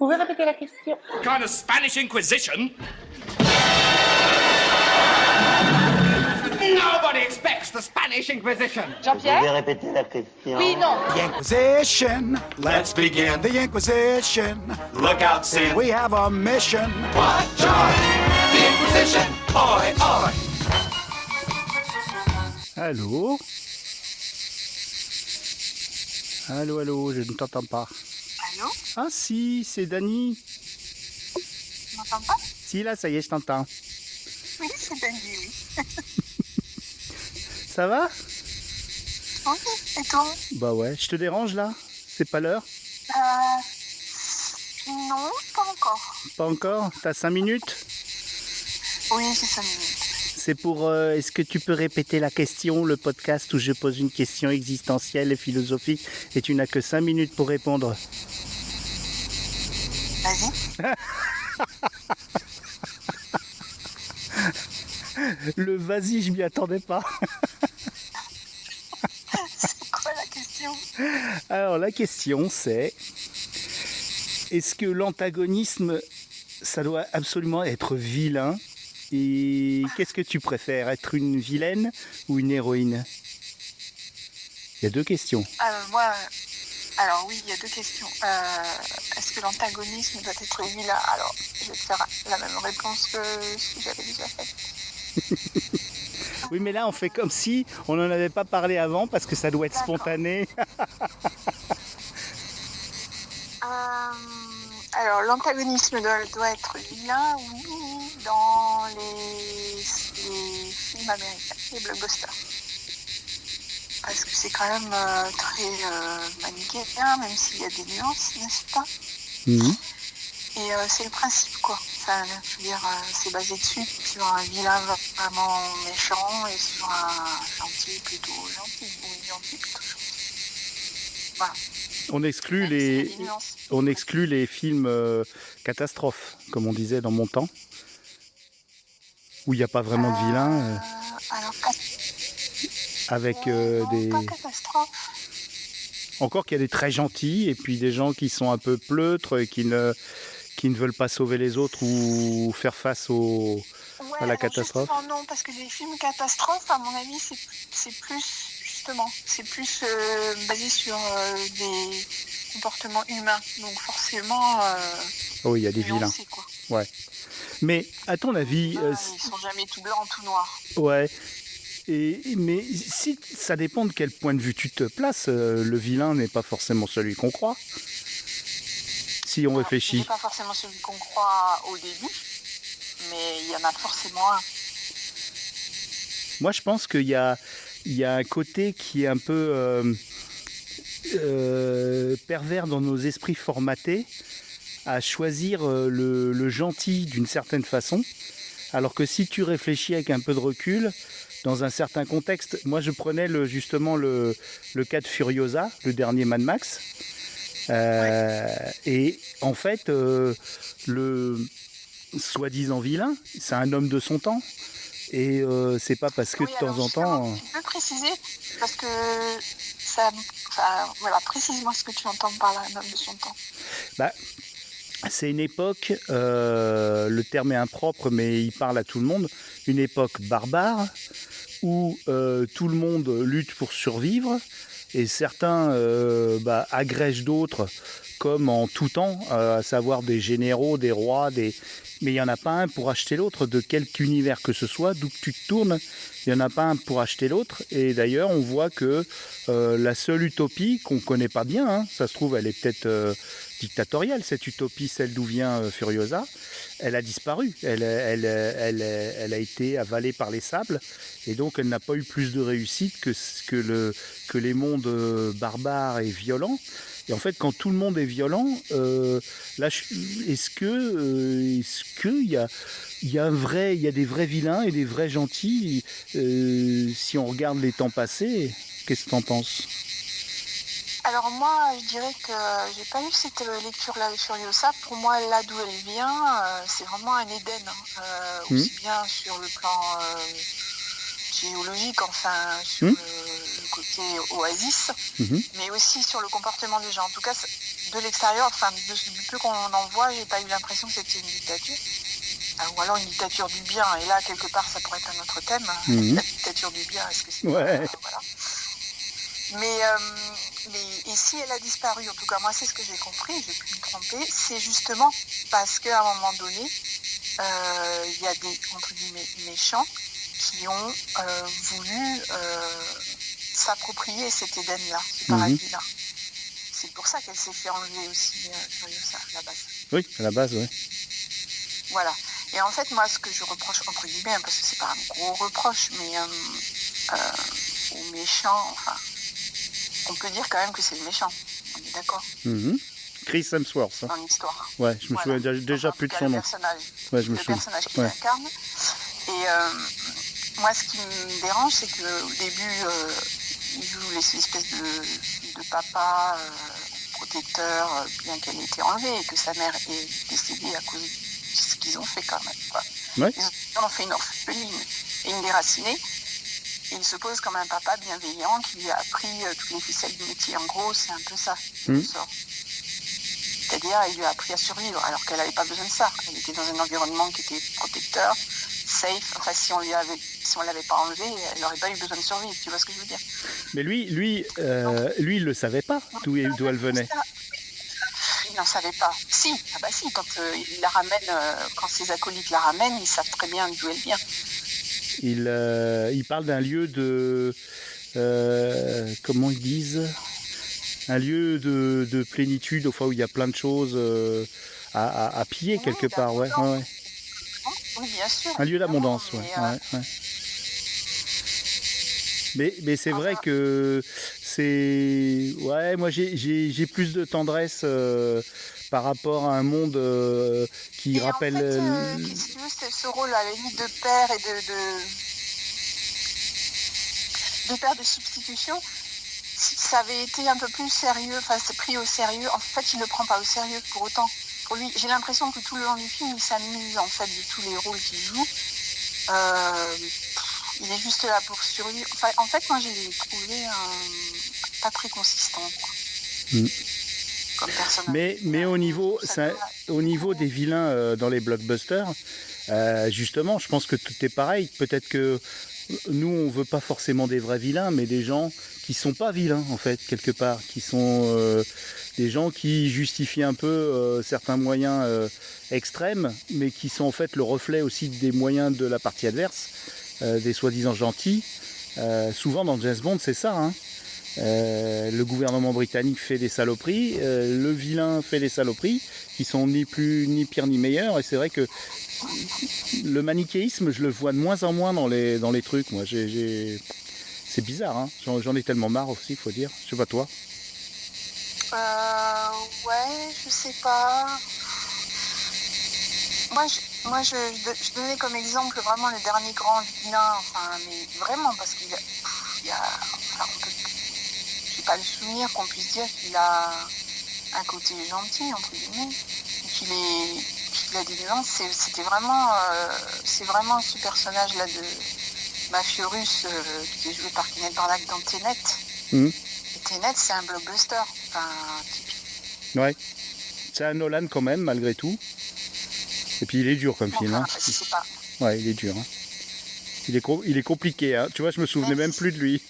pouvez répéter la question? Kind of Spanish Inquisition. Nobody expects the Spanish Inquisition. Vous Jean-Pierre? pouvez répéter la question? Oui, non. The Inquisition. Let's begin the Inquisition. Look out, Sin. We have a mission. Watch out! The Inquisition! Oi, oi! Allô? Allô, allô, je ne t'entends pas. Allô? Ah si, c'est Dany. Tu m'entends pas? Si, là, ça y est, je t'entends. Oui, c'est Dany, oui. Ça va? Oui, et toi? Bah ouais, je te dérange là? C'est pas l'heure? Non, pas encore. Pas encore? T'as 5 minutes? Oui, j'ai 5 minutes. C'est pour... est-ce que tu peux répéter la question, le podcast où je pose une question existentielle et philosophique et tu n'as que 5 minutes pour répondre? Vas-y. Le vas-y, je m'y attendais pas. C'est quoi la question? Alors la question c'est, est-ce que l'antagonisme, ça doit absolument être vilain? Et qu'est-ce que tu préfères, être une vilaine ou une héroïne? Il y a deux questions. Alors oui, il y a deux questions. Est-ce que l'antagonisme doit être vilain? Alors, je vais te faire la même réponse que ce que j'avais déjà fait. Oui, mais là on fait comme si on n'en avait pas parlé avant parce que ça doit être spontané. Alors, l'antagonisme doit être vilain, oui, dans les films américains, les blockbusters. Parce que c'est quand même très manichéen, même s'il y a des nuances, n'est-ce pas? Mhm. Et c'est le principe, quoi. Enfin, je veux dire, c'est basé dessus, sur un vilain vraiment méchant et sur un gentil plutôt gentil, ou une gentille plutôt gentille. Voilà. On exclut Même s'il y a les, des nuances. on exclut les films catastrophes, comme on disait dans mon temps, où il n'y a pas vraiment de vilain, Alors, avec non, des... pas catastrophe. Encore qu'il y a des très gentils et puis des gens qui sont un peu pleutres et qui ne veulent pas sauver les autres ou faire face à la catastrophe. Justement, non, parce que les films catastrophes, à mon avis, c'est plus, justement, c'est plus basé sur des comportements humains. Donc forcément, Oh, il y a des vilains. nuancé, quoi. Ouais. Mais à ton avis, Ils sont jamais tout blancs, tout noirs. ouais. Mais si ça dépend de quel point de vue tu te places, le vilain n'est pas forcément celui qu'on croit. Si on Ce réfléchit. n'est pas forcément celui qu'on croit au début, mais il y en a forcément un. Moi, je pense qu'il y a un côté qui est un peu pervers dans nos esprits formatés à choisir le gentil d'une certaine façon, alors que si tu réfléchis avec un peu de recul, dans un certain contexte, moi je prenais justement le cas de Furiosa, le dernier Mad Max, et en fait, le soi-disant vilain, c'est un homme de son temps. Et c'est pas parce que Oui, de temps alors, en temps... Tu peux préciser, parce que voilà, précisément ce que tu entends par là, un homme de son temps. Bah, c'est une époque, le terme est impropre, mais il parle à tout le monde, une époque barbare où tout le monde lutte pour survivre et certains agrègent d'autres comme en tout temps, à savoir des généraux, des rois, mais il n'y en a pas un pour acheter l'autre, de quelque univers que ce soit, d'où que tu te tournes, il n'y en a pas un pour acheter l'autre. Et d'ailleurs, on voit que la seule utopie, qu'on ne connaît pas bien, hein, ça se trouve, elle est peut-être dictatoriale, cette utopie, celle d'où vient Furiosa, elle a disparu, elle a été avalée par les sables, et donc elle n'a pas eu plus de réussite que les mondes barbares et violents. Et en fait, quand tout le monde est violent, là, est-ce que il y a des vrais vilains et des vrais gentils si on regarde les temps passés? Qu'est-ce que tu en penses? Alors moi, je dirais que j'ai pas eu cette lecture-là de Furiosa. Pour moi, là d'où elle vient, c'est vraiment un Éden, hein. Aussi bien sur le plan géologique, enfin sur le côté oasis, Mhm. mais aussi sur le comportement des gens. En tout cas, de l'extérieur, enfin, du peu qu'on en voit, j'ai pas eu l'impression que c'était une dictature. Ou alors une dictature du bien. Et là, quelque part, ça pourrait être un autre thème. Mhm. La dictature du bien, est-ce que c'est... Ouais. Voilà. Mais si elle a disparu, en tout cas moi c'est ce que j'ai compris, j'ai pu me tromper, c'est justement parce qu'à un moment donné, il y a des, entre guillemets, méchants qui ont voulu s'approprier cet Éden-là, ce paradis-là. C'est pour ça qu'elle s'est fait enlever aussi, Furiosa, à la base. Oui, à la base, ouais. Voilà. Et en fait, moi, ce que je reproche, entre guillemets, parce que c'est pas un gros reproche, mais aux méchants, enfin... On peut dire quand même que c'est le méchant, on est d'accord, Mhm. Chris Hemsworth. Hein. dans l'histoire. Ouais, je me souviens déjà plus de son nom. Ouais, je me Le souviens. personnage qu'il Ouais. incarne. Et moi, ce qui me dérange, c'est qu'au début, il joue l'espèce de papa protecteur, bien qu'elle ait été enlevée et que sa mère est décédée à cause de ce qu'ils ont fait quand même. Quoi. Ouais. Ils ont fait une orpheline et une déracinée. Et il se pose comme un papa bienveillant qui lui a appris toutes les ficelles du métier. En gros, c'est un peu ça qui ressort. C'est-à-dire, il lui a appris à survivre, alors qu'elle n'avait pas besoin de ça. Elle était dans un environnement qui était protecteur, safe. Enfin, si on l'avait pas enlevé, elle n'aurait pas eu besoin de survivre. Tu vois ce que je veux dire? Mais lui, il le savait pas d'où elle venait. Il n'en savait pas. Si, quand il la ramène, quand ses acolytes la ramènent, ils savent très bien d'où elle vient. Il parle d'un lieu de... comment ils disent? Un lieu de plénitude, enfin, où il y a plein de choses à piller quelque part. Ouais. Oui, bien sûr. Un lieu d'abondance, ouais. Mais c'est vrai que c'est... Ouais, moi j'ai plus de tendresse par rapport à un monde qui rappelle... En fait, si tu veux, c'est ce rôle à la limite de père et de père de substitution, si ça avait été un peu plus sérieux, enfin c'est pris au sérieux, en fait il le prend pas au sérieux pour autant. Pour lui, j'ai l'impression que tout le long du film, il s'amuse en fait de tous les rôles qu'il joue. Il est juste là pour survivre. Enfin, en fait, moi, je l'ai trouvé pas très consistant. Comme personnage. Mais au niveau des vilains dans les blockbusters, justement, je pense que tout est pareil. Peut-être que nous, on veut pas forcément des vrais vilains, mais des gens qui sont pas vilains, en fait, quelque part. Qui sont des gens qui justifient un peu certains moyens extrêmes, mais qui sont en fait le reflet aussi des moyens de la partie adverse. Des soi-disant gentils. Souvent dans James Bond, c'est ça. Hein. Le gouvernement britannique fait des saloperies, le vilain fait des saloperies, qui sont ni pire ni meilleures. Et c'est vrai que le manichéisme, je le vois de moins en moins dans les trucs. Moi, c'est bizarre. Hein. J'en ai tellement marre aussi, il faut dire. Je sais pas toi. Ouais, je sais pas. Moi, je donnais comme exemple vraiment le dernier grand vilain, enfin, mais vraiment, parce qu'il y a j'ai pas le souvenir qu'on puisse dire qu'il a un côté gentil, entre guillemets, et qu'il a des nuances. C'est vraiment ce personnage-là de mafieux russe qui est joué par Kenneth Branagh dans Tenet. Et Tenet, c'est un blockbuster, enfin, typique. Ouais, c'est un Nolan quand même, malgré tout. Et puis il est dur comme film. Hein. Je sais pas. Ouais, il est dur. Hein. Il est compliqué. Hein. Tu vois, je me souvenais même plus de lui.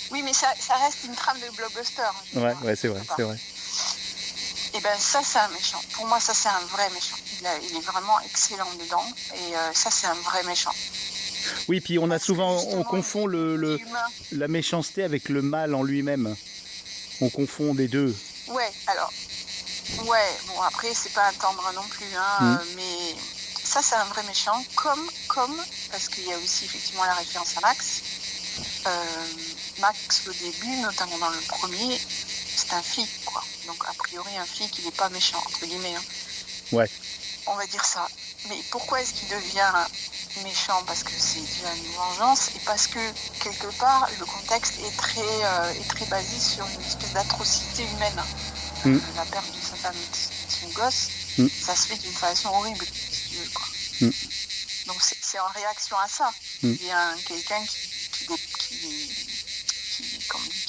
Oui, mais ça reste une trame de blockbuster. Ouais, c'est vrai. Et ben ça, c'est un méchant. Pour moi, ça, c'est un vrai méchant. Il est vraiment excellent dedans. Et ça, c'est un vrai méchant. Oui, puis on confond la méchanceté avec le mal en lui-même. On confond les deux. Ouais, bon après c'est pas un tendre non plus, hein, mais ça c'est un vrai méchant, comme parce qu'il y a aussi effectivement la référence à Max. Max au début, notamment dans le premier, c'est un flic quoi, donc a priori un flic il n'est pas méchant entre guillemets. Hein. Ouais. On va dire ça. Mais pourquoi est-ce qu'il devient méchant? Parce que c'est dû à une vengeance et parce que quelque part le contexte est très basé sur une espèce d'atrocité humaine. La perte de sa femme et de son gosse, ça se fait d'une façon horrible, si tu veux, quoi. Donc c'est en réaction à ça. Il y a quelqu'un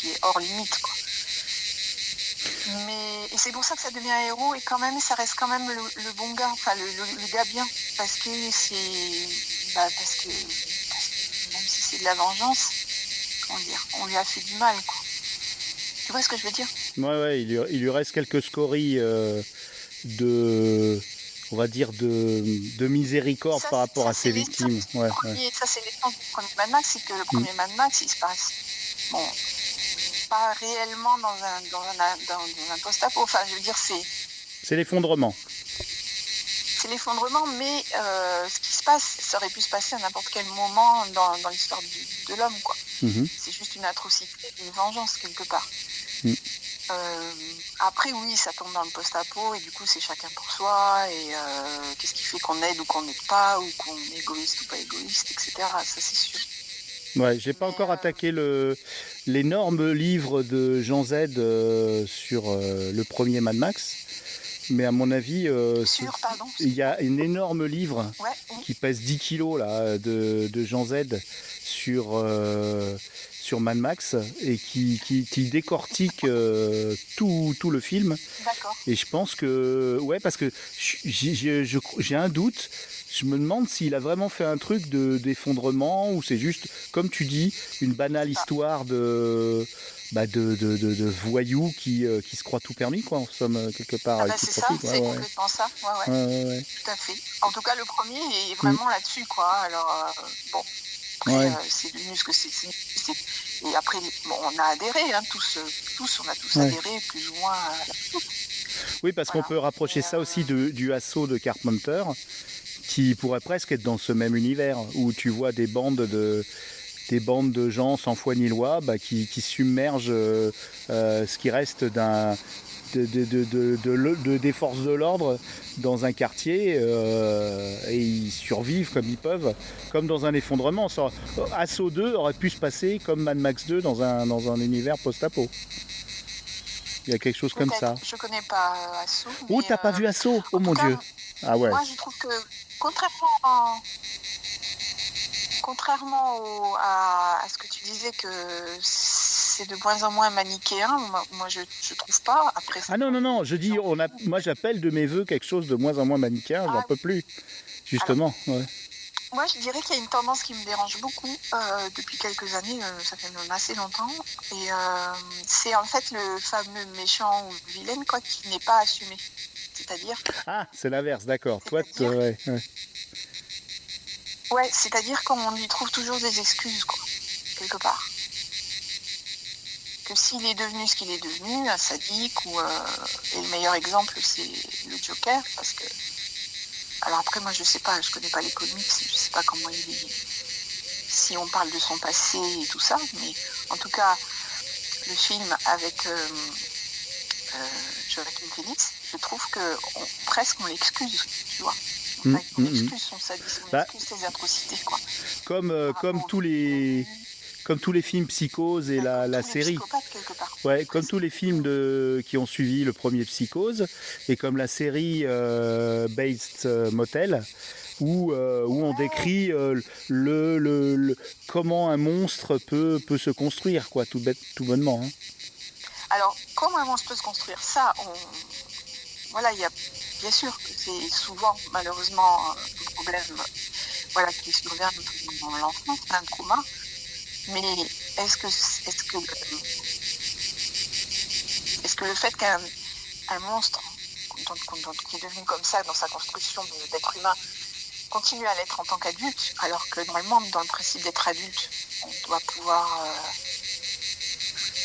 qui est hors limite, quoi. Et c'est pour ça que ça devient un héros, et quand même, ça reste quand même le bon gars, enfin le gars bien, parce que parce que même si c'est de la vengeance, comment dire, on lui a fait du mal, quoi. Tu vois ce que je veux dire? Ouais, il lui reste quelques scories de, on va dire, de miséricorde Ça, par rapport ça, à ses c'est victimes. l'essence Ouais, du premier, ça c'est l'essence du premier Mad Max, c'est que le premier Mad Max, il se passe, bon, pas réellement dans un post-apo, enfin je veux dire, C'est l'effondrement. c'est l'effondrement, mais ce qui se passe, ça aurait pu se passer à n'importe quel moment dans l'histoire de l'homme, quoi. Mhm. C'est juste une atrocité, une vengeance quelque part. Mm. Après, oui, ça tombe dans le post-apo, et du coup, c'est chacun pour soi, et qu'est-ce qui fait qu'on aide ou qu'on n'aide pas, ou qu'on est égoïste ou pas égoïste, etc. Ça, c'est sûr. Ouais, j'ai pas Mais, encore attaqué l'énorme livre de Jean Z sur le premier Mad Max, mais à mon avis, Pardon. il y a un énorme livre Ouais, oui. qui pèse 10 kilos là, de Jean Z sur Mad Max, et qui décortique tout le film. D'accord. Et je pense que, ouais, parce que j'ai un doute. Je me demande s'il a vraiment fait un truc d'effondrement, ou c'est juste, comme tu dis, une banale histoire de voyous qui se croient tout permis, quoi, en somme, quelque part. Ah et bah qui c'est ça, profitent. c'est complètement ça. Ouais, tout à fait. En tout cas, le premier est vraiment là-dessus, quoi. Alors, bon, après, c'est devenu ce que c'est. Et après, bon, on a adhéré, hein, tous, on a tous adhéré, plus ou moins. Oui, parce qu'on peut rapprocher ça aussi du assaut de Carpenter, qui pourrait presque être dans ce même univers, où tu vois des bandes de gens sans foi ni loi qui submergent ce qui reste des forces de l'ordre dans un quartier, et ils survivent comme ils peuvent, comme dans un effondrement. Assaut 2 aurait pu se passer comme Mad Max 2 dans un univers post-apo. Il y a quelque chose comme ça. Je connais pas Assaut. Oh, t'as pas vu Assaut? Oh mon Dieu. Ah ouais. Moi, je trouve que, contrairement à ce que tu disais, que c'est de moins en moins manichéen, moi je trouve pas. Après, ah non, je dis, moi j'appelle de mes voeux quelque chose de moins en moins manichéen, j'en peux plus. Justement, ouais. Moi, je dirais qu'il y a une tendance qui me dérange beaucoup depuis quelques années, ça fait même assez longtemps, et c'est en fait le fameux méchant ou vilaine, quoi, qui n'est pas assumé. C'est-à-dire... Ah, c'est l'inverse, d'accord. Toi, ouais. Ouais, c'est-à-dire qu'on lui trouve toujours des excuses, quoi, quelque part. Que s'il est devenu ce qu'il est devenu, un sadique, et le meilleur exemple, c'est le Joker, parce que... Alors après, moi, je sais pas, je connais pas les comics, je sais pas comment il est... Si on parle de son passé et tout ça, mais en tout cas, le film avec Joaquin Phoenix, je trouve que presque on l'excuse, tu vois. On excuse son sadisme, on excuse ses atrocités, quoi. Comme tous les films Psychose et la série. Ouais, comme tous les films qui ont suivi le premier Psychose, et comme la série Bates Motel, où on décrit comment un monstre peut se construire, quoi, tout bonnement. Hein. Alors, comment un monstre peut se construire, ça, voilà, il y a bien sûr que c'est souvent malheureusement un problème, voilà, qui survient dans l'enfance, un trauma. Mais est-ce que le fait qu'un monstre qui est devenu comme ça dans sa construction d'être humain continue à l'être en tant qu'adulte, alors que normalement dans le principe d'être adulte, on doit pouvoir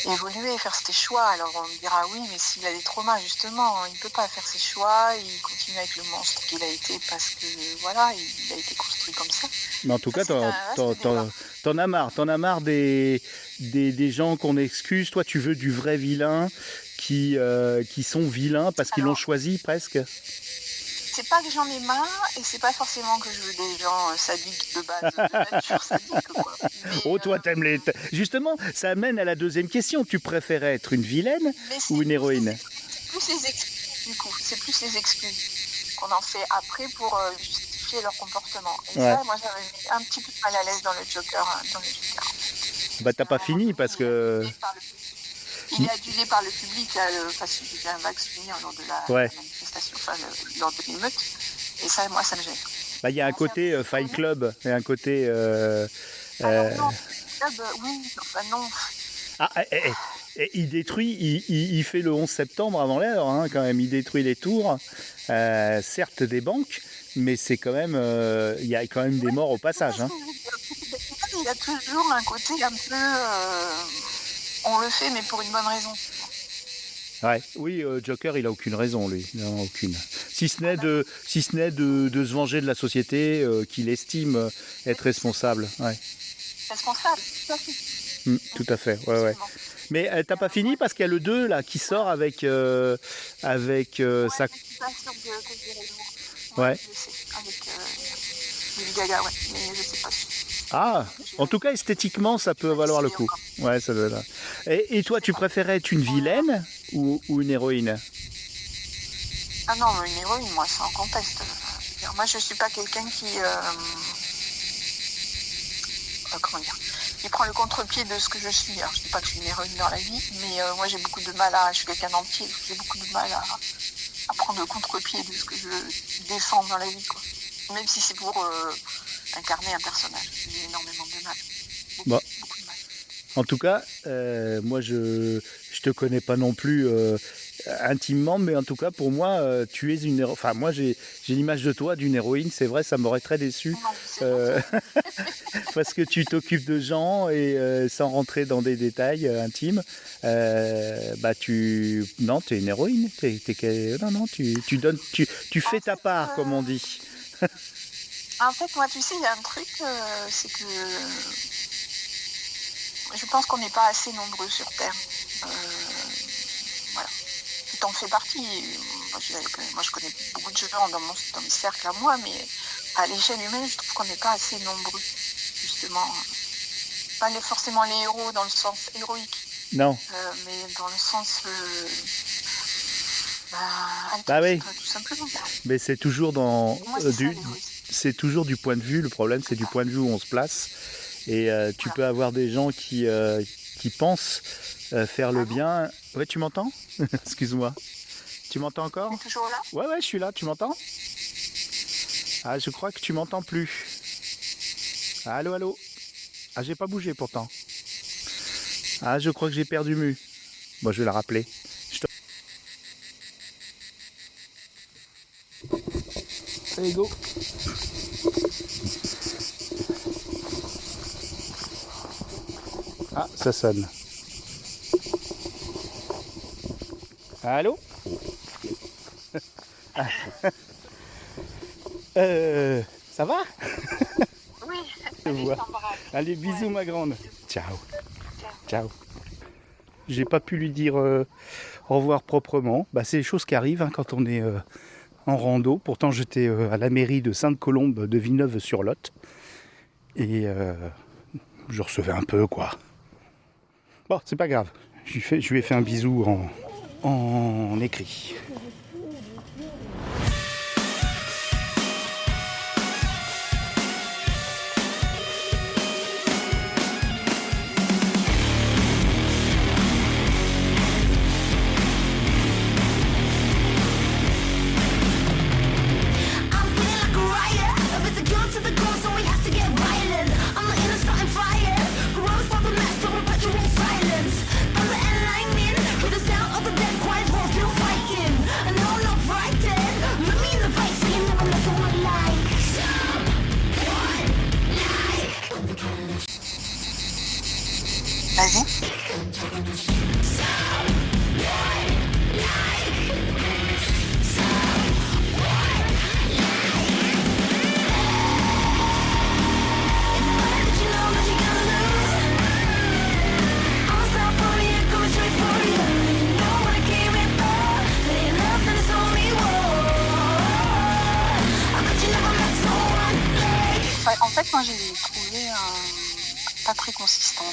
évoluer, faire ses choix. Alors on me dira oui, mais s'il a des traumas justement, il ne peut pas faire ses choix, il continue avec le monstre qu'il a été parce que voilà, il a été construit comme ça. Mais en tout cas, t'en as marre des gens qu'on excuse. Toi, tu veux du vrai vilain qui sont vilains parce qu'ils l'ont choisi presque. C'est pas que j'en ai marre, et c'est pas forcément que je veux des gens sadiques de base, de nature sadique, quoi. Mais, toi, t'aimes les... Justement, ça amène à la deuxième question. Tu préférais être une vilaine ou une héroïne? C'est plus les excuses, du coup. C'est plus les excuses qu'on en fait après pour justifier leur comportement. Et ça, moi, j'avais mis un petit peu mal à l'aise dans le Joker. Bah, t'as pas fini parce que... Il est adulé par le public, parce que j'ai un vague souvenir lors de la Ouais. manifestation, lors de l'émeute. Et ça, moi, ça me gêne. Bah, il y a un côté Fight Club et un côté. Alors non, oui, enfin non. Ah, il détruit, il fait le 11 septembre avant l'heure, hein, quand même. Il détruit les tours, certes des banques, mais c'est quand même. Il y a quand même des morts au passage. Hein. Il y a toujours un côté un peu. On le fait, mais pour une bonne raison. Ouais. Oui, Joker, il a aucune raison, lui. Non, aucune. Si ce n'est de se venger de la société qu'il estime être responsable. Ouais. Responsable, tout à fait. Tout à fait, ouais. Mais t'as pas fini parce qu'il y a le 2 là qui sort avec sa. Je suis pas sûre que je dirais le mot. Ouais. Je sais, avec Lady Gaga, ouais, mais je sais pas. Ah, en tout cas esthétiquement ça peut valoir le coup. Ouais, ça doit être. Et toi, tu préférais être une vilaine ou une héroïne? Ah non, une héroïne, moi, c'est en contexte. Moi, je suis pas quelqu'un qui. Comment dire, qui prend le contre-pied de ce que je suis. Alors, je dis pas que je suis une héroïne dans la vie, mais moi, j'ai beaucoup de mal à. Je suis quelqu'un d'entier, j'ai beaucoup de mal à prendre le contre-pied de ce que je défends dans la vie, quoi. Même si c'est pour incarner un personnage. J'ai énormément de mal. Beaucoup de mal. En tout cas, moi je te connais pas non plus intimement, mais en tout cas pour moi, tu es une héroïne. Enfin, moi j'ai l'image de toi d'une héroïne, c'est vrai, ça m'aurait très déçu. Parce que tu t'occupes de gens et sans rentrer dans des détails intimes, non, tu es une héroïne. Tu donnes, tu fais ta part, comme on dit. En fait, moi, tu sais, il y a un truc, c'est que je pense qu'on n'est pas assez nombreux sur Terre. Voilà. Tu t'en fais partie. Moi, je connais beaucoup de gens dans mes cercles à moi, mais à l'échelle humaine, je trouve qu'on n'est pas assez nombreux, justement. Pas forcément les héros dans le sens héroïque. Non. Mais dans le sens oui. tout simplement. Mais c'est toujours C'est toujours du point de vue. Le problème, c'est du point de vue où on se place. Et tu peux avoir des gens qui pensent faire le bien. Ouais, tu m'entends? Excuse-moi. Tu m'entends encore? Tu es toujours là? Ouais, je suis là. Tu m'entends? Ah, je crois que tu m'entends plus. Allô? Ah, j'ai pas bougé pourtant. Ah, je crois que j'ai perdu Mu. Bon, je vais la rappeler. Allez, go. Ah, ça sonne. Allô? Ça va? Oui. Allez, bisous ma grande. Ciao. J'ai pas pu lui dire au revoir proprement. C'est les choses qui arrivent quand on est en rando. Pourtant j'étais à la mairie de Sainte-Colombe de Villeneuve-sur-Lot. Et je recevais un peu quoi. Bon, c'est pas grave. Je lui ai fait un bisou en écrit. Vas-y. En fait, moi, j'ai trouvé pas très consistant.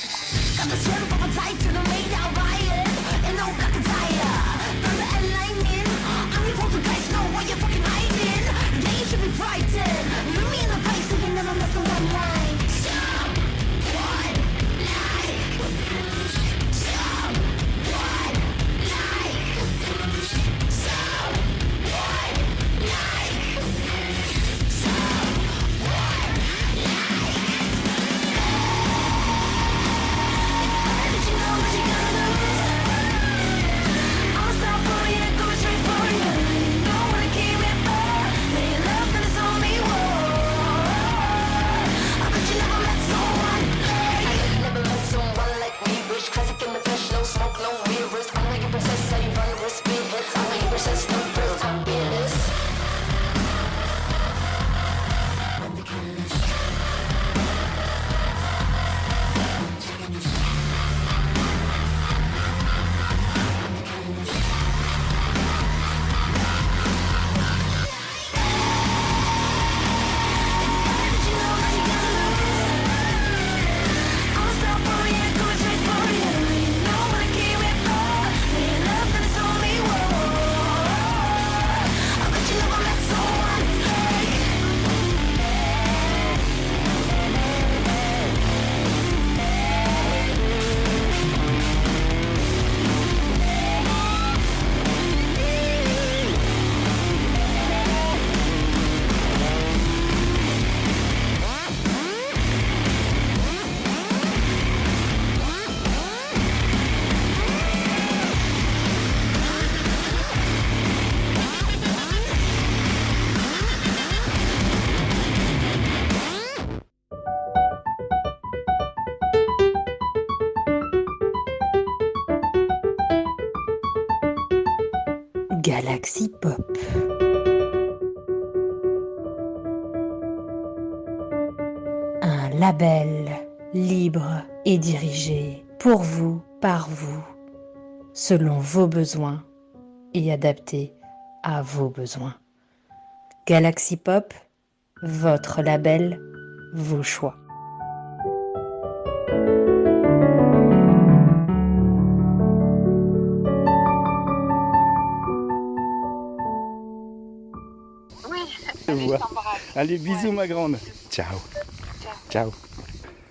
Galaxy Pop. Un label libre et dirigé pour vous, par vous, selon vos besoins et adapté à vos besoins. Galaxy Pop, votre label, vos choix. Oui, Je allez, vois. je t'embrasse. Allez, bisous Ouais. ma grande. Ciao. Ciao. Ciao.